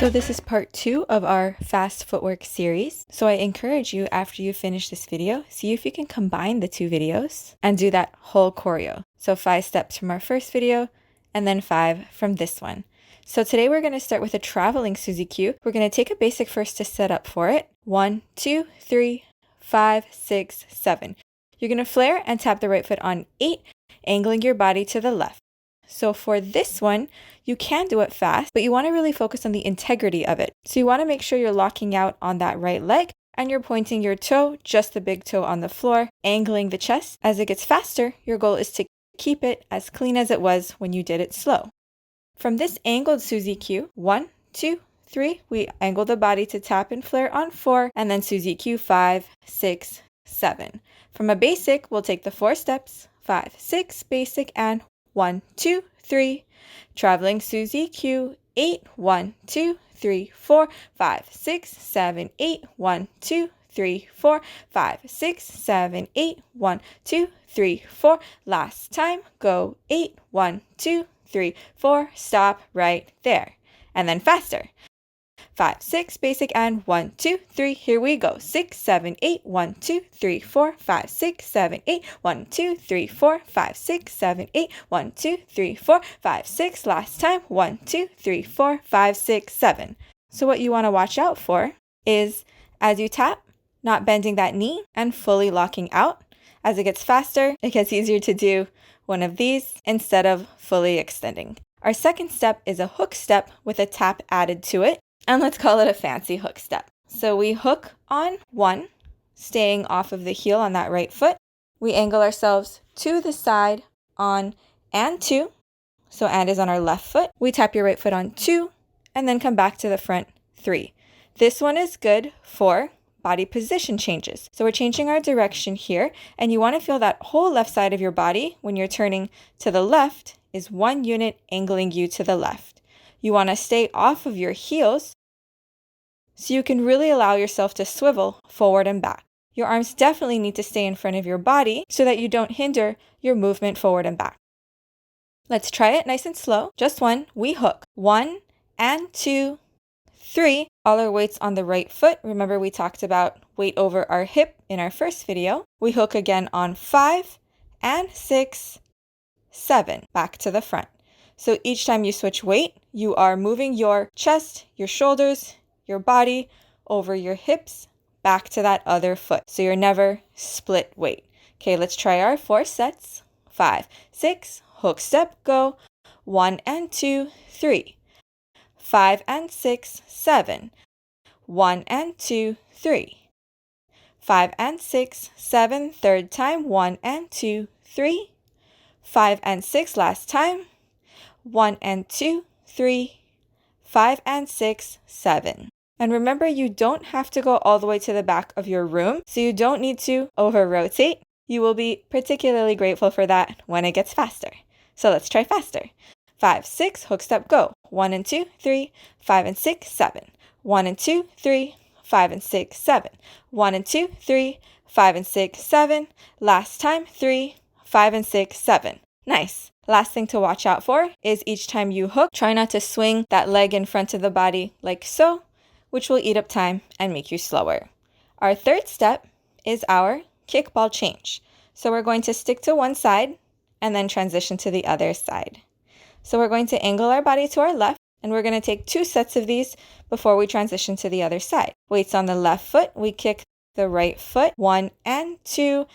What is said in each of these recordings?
So this is part 2 of our fast footwork series. So I encourage you, after you finish this video, see if you can combine the 2 videos and do that whole choreo. So 5 steps from our first video and then 5 from this one. So today we're going to start with a traveling Suzy Q. We're going to take a basic first to set up for it. 1, 2, 3, 5, 6, 7. You're going to flare and tap the right foot on 8, angling your body to the left. So for this one, you can do it fast, but you want to really focus on the integrity of it. So you want to make sure you're locking out on that right leg and you're pointing your toe, just the big toe on the floor, angling the chest. As it gets faster, your goal is to keep it as clean as it was when you did it slow. From this angled Suzy Q, 1, 2, 3, we angle the body to tap and flare on 4, and then Suzy Q 5, 6, 7. From a basic, we'll take the 4 steps, 5, 6, basic, and 1, 2, 3. Traveling Suzy Q, 8, 1, 2, 3, 4, 5, 6, 7, 8, 1, 2, 3, 4, 5, 6, 7, 8, 1, 2, 3, 4. Last time, go 8, 1, 2, 3, 4, stop right there. And then faster. 5, 6, basic, and 1, 2, 3, here we go. 6, 7, 8, 1, 2, 3, 4, 5, 6, 7, 8, 1, 2, 3, 4, 5, 6, 7, 8, 1, 2, 3, 4, 5, 6, last time, 1, 2, 3, 4, 5, 6, 7. So what you want to watch out for is, as you tap, not bending that knee and fully locking out. As it gets faster, it gets easier to do one of these instead of fully extending. Our second step is a hook step with a tap added to it. And let's call it a fancy hook step. So we hook on 1, staying off of the heel on that right foot. We angle ourselves to the side on and 2. So and is on our left foot. We tap your right foot on 2 and then come back to the front 3. This one is good for body position changes. So we're changing our direction here, and you want to feel that whole left side of your body when you're turning to the left is 1 unit angling you to the left. You want to stay off of your heels so you can really allow yourself to swivel forward and back. Your arms definitely need to stay in front of your body so that you don't hinder your movement forward and back. Let's try it nice and slow. Just 1. We hook. 1 and 2, 3. All our weight's on the right foot. Remember we talked about weight over our hip in our first video. We hook again on 5 and 6, 7. Back to the front. So each time you switch weight, you are moving your chest, your shoulders, your body over your hips back to that other foot. So you're never split weight. Okay, let's try our 4 sets. 5, 6, hook step, go. 1 and 2, 3. 5 and 6, 7. 1 and 2, 3. 5 and 6, 7. Third time. 1 and 2, 3. 5 and 6, last time. 1 and 2, 3. 5 and 6, 7. And remember, you don't have to go all the way to the back of your room, so you don't need to over-rotate. You will be particularly grateful for that when it gets faster. So let's try faster. 5, 6, hook step, go. 1 and 2, 3, 5 and 6, 7. 1 and 2, 3, 5 and 6, 7. 1 and 2, 3, 5 and 6, 7. Last time, 3, 5 and 6, 7. Nice. Last thing to watch out for is each time you hook, try not to swing that leg in front of the body like so, which will eat up time and make you slower. Our third step is our kickball change. So we're going to stick to one side and then transition to the other side. So we're going to angle our body to our left, and we're going to take 2 sets of these before we transition to the other side. Weights on the left foot, we kick the right foot, 1 and 2,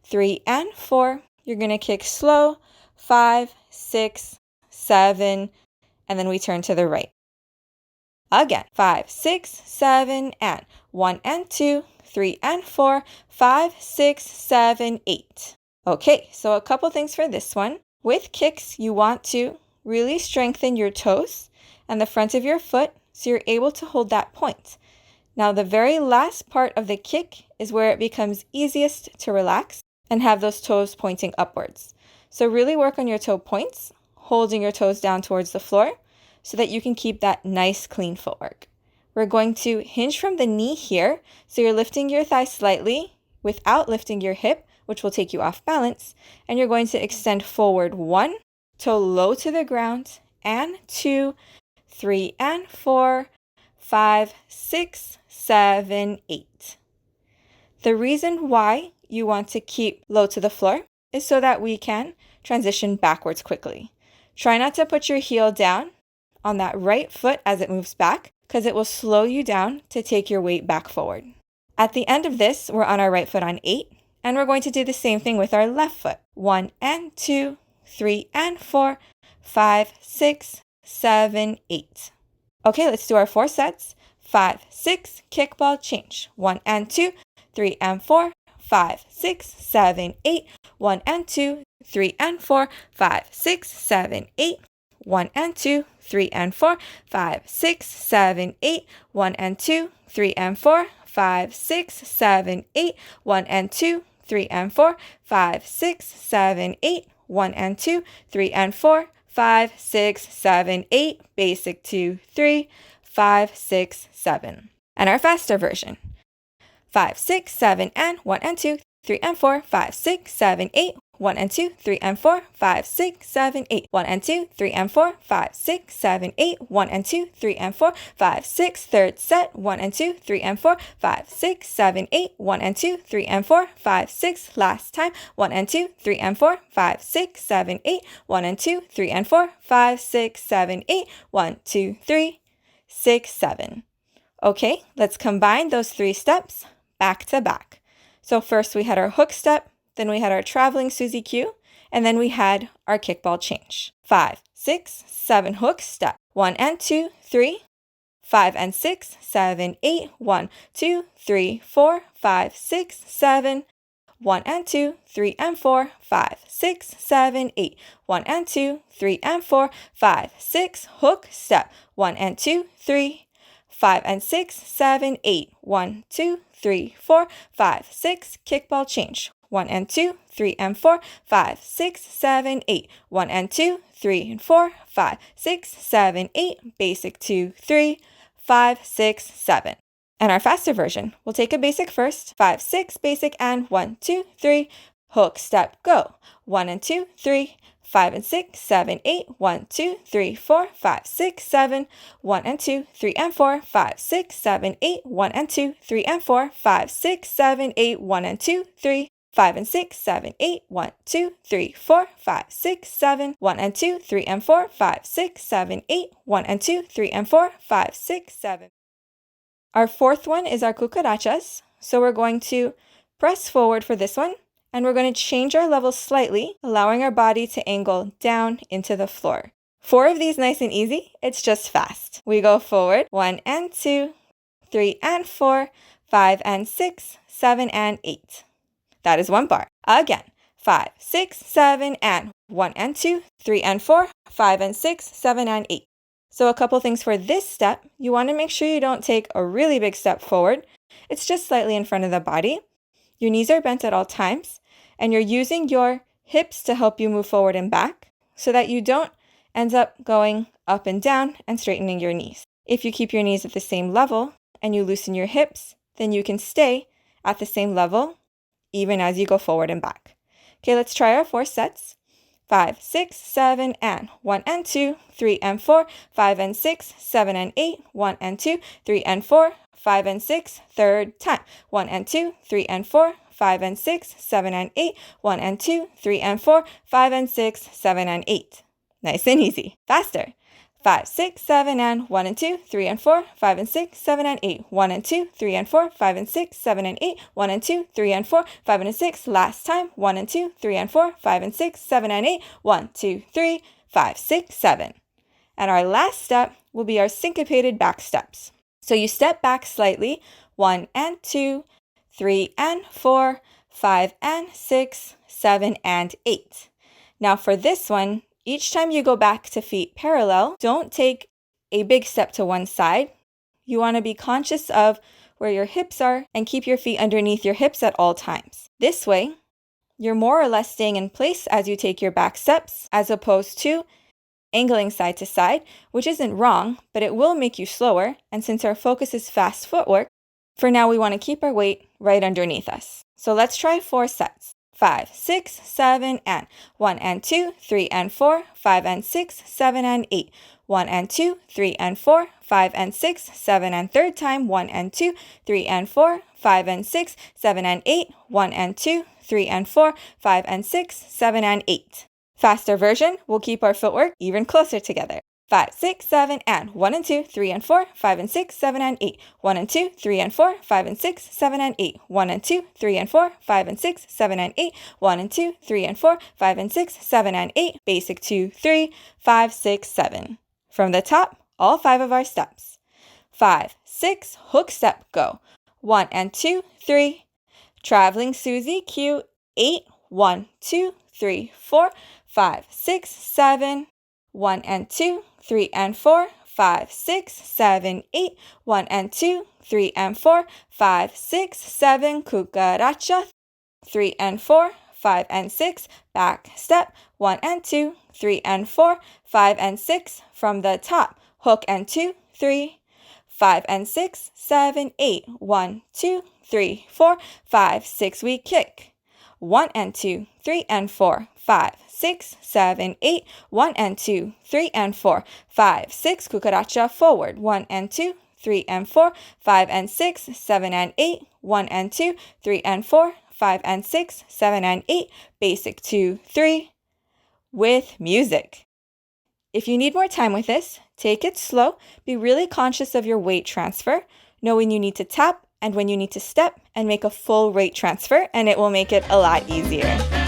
3 and 4. You're going to kick slow, 5, 6, 7, and then we turn to the right. Again, 5, 6, 7, and 1 and 2, 3 and 4, 5, 6, 7, 8. Okay, so a couple things for this one. With kicks, you want to really strengthen your toes and the front of your foot so you're able to hold that point. Now, the very last part of the kick is where it becomes easiest to relax and have those toes pointing upwards. So really work on your toe points, holding your toes down towards the floor so that you can keep that nice, clean footwork. We're going to hinge from the knee here, so you're lifting your thigh slightly without lifting your hip, which will take you off balance, and you're going to extend forward 1, toe low to the ground, and 2, 3 and 4, 5, 6, 7, 8. The reason why you want to keep low to the floor is so that we can transition backwards quickly. Try not to put your heel down on that right foot as it moves back, because it will slow you down to take your weight back forward. At the end of this, we're on our right foot on 8, and we're going to do the same thing with our left foot. 1 and 2, 3 and 4, 5, 6, 7, 8. Okay, let's do our 4 sets. 5, 6, kickball, change. 1 and 2, 3 and 4, 5, 6, 7, 8. 1 and 2, 3 and 4, 5, 6, 7, 8. 1 and 2, 3 and 4, 5, 6, 7, 8. 1 and 2, 3 and 4, 5, 6, 7, 8. 1 and 2, 3 and 4, 5, 6, 7, 8. 1 and 2, 3 and 4, 5, 6, 7, 8. Basic 2, 3, 5, 6, 7. And our faster version. 5, 6, 7, and 1 and 2, 3 and 4, 5, 6, 7, 8. 1 and 2, 3 and 4, 5, 6, 7, 8. 1 and 2, 3 and 4, 5, 6, 7, 8. 1 and 2, 3 and 4, 5, 6. Third set. 1 and 2, 3 and 4, 5, 6, 7, 8. 1 and 2, 3 and 4, 5, 6. Last time. 1 and 2, 3 and 4, 5, 6, 7, 8. 1 and 2, 3 and 4, 5, 6, 7, 8. 1, 2, 3, 6, 7. Okay, let's combine those 3 steps back to back. So first we had our hook step, then we had our traveling Susie Q, and then we had our kickball change. 5, 6, 7 hook step. 1 and 2, 3, 5 and 6, 7, 8. 1, 2, 3, 4, 5, 6, 7. 1 and 2, 3 and 4, 5, 6, 7, 8. 1 and 2, 3 and 4, 5, 6. Hook step. 1 and 2, 3, 5 and 6, 7, 8. 1, 2, 3, 4, 5, 6. Kickball change. 1 and 2, 3 and 4, 5, 6, 7, 8. 1 and 2, 3 and 4, 5, 6, 7, 8. Basic 2, 3, 5, 6, 7. And our faster version, we'll take a basic first. 5, 6, basic, and 1, 2, 3. Hook, step, go. 1 and 2, 3, 5 and 6, 7, 8. 1, 2, 3, 4, 5, 6, 7. 1 and 2, 3 and 4, 5, 6, 7, 8. 1 and 2, 3 and 4, 5, 6, 7, 8. 1 and 2, 3. 5 and 6, 7, 8. 1, 2, 3, 4, 5, 6, 7. 1 and 2, 3 and 4, 5, 6, 7, 8. 1 and 2, 3 and 4, 5, 6, 7. Our fourth one is our cucarachas. So we're going to press forward for this one, and we're going to change our level slightly, allowing our body to angle down into the floor. 4 of these nice and easy. It's just fast. We go forward. 1 and 2, 3 and 4, 5 and 6, 7 and 8. That is 1 bar. Again, 5, 6, 7, and 1 and 2, 3 and 4, 5 and 6, 7 and 8. So a couple things for this step. You want to make sure you don't take a really big step forward. It's just slightly in front of the body. Your knees are bent at all times, and you're using your hips to help you move forward and back so that you don't end up going up and down and straightening your knees. If you keep your knees at the same level and you loosen your hips, then you can stay at the same level even as you go forward and back. Okay, let's try our 4 sets. 5, 6, 7, and 1 and 2, 3 and 4, 5 and 6, 7 and 8, 1 and 2, 3 and 4, 5 and 6, third time. 1 and 2, 3 and 4, 5 and 6, 7 and 8, 1 and 2, 3 and 4, 5 and 6, 7 and 8. Nice and easy. Faster. 5, 6, 7, and 1 and 2, 3 and 4, 5 and 6, 7 and 8. 1 and 2, 3 and 4, 5 and 6, 7 and 8. 1 and 2, 3 and 4, 5 and 6. Last time. 1 and 2, 3 and 4, 5 and 6, 7 and 8. 1, 2, 3, 5, 6, 7. And our last step will be our syncopated back steps. So you step back slightly. 1 and 2, 3 and 4, 5 and 6, 7 and 8. Now for this one, each time you go back to feet parallel, don't take a big step to one side. You want to be conscious of where your hips are and keep your feet underneath your hips at all times. This way, you're more or less staying in place as you take your back steps, as opposed to angling side to side, which isn't wrong, but it will make you slower. And since our focus is fast footwork, for now we want to keep our weight right underneath us. So let's try 4 sets. 5, 6, 7, and 1 and 2, 3 and 4, 5 and 6, 7 and 8. 1 and 2, 3 and 4, 5 and 6, 7 and third time, 1 and 2, 3 and 4, 5 and 6, 7 and 8, 1 and 2, 3 and 4, 5 and 6, 7 and 8. Faster version will keep our footwork even closer together. 5, 6, 7, and 1 and 2, 3 and 4, 5 and 6, 7 and 8, 1 and 2, 3 and 4, 5 and 6, 7 and 8, 1 and 2, 3 and 4, 5 and 6, 7 and 8, 1 and 2, 3 and 4, 5 and 6, 7 and 8, basic 2, 3, 5, 6, 7. From the top, all 5 of our steps. 5, 6, hook step, go. 1 and 2, 3. Traveling Susie, cue 8, 1, 2, 3, 4, 5, 6, 7. 1 and 2, 3 and 4, 5, 6, 7, 8, 1 and 2, 3 and 4, 5, 6, 7, Cucarachas, 3 and 4, 5 and 6, back step, 1 and 2, 3 and 4, 5 and 6, from the top, hook and 2, 3, 5 and 6, 7, 8, 1, 2, 3, 4, 5, 6, we kick. 1 and 2, 3 and 4, 5, 6, 7, 8, 1 and 2, 3 and 4, 5, 6, cucaracha forward, 1 and 2, 3 and 4, 5 and 6, 7 and 8, 1 and 2, 3 and 4, 5 and 6, 7 and 8, basic 2, 3, with music. If you need more time with this, take it slow, be really conscious of your weight transfer, know when you need to tap and when you need to step and make a full rate transfer, and it will make it a lot easier.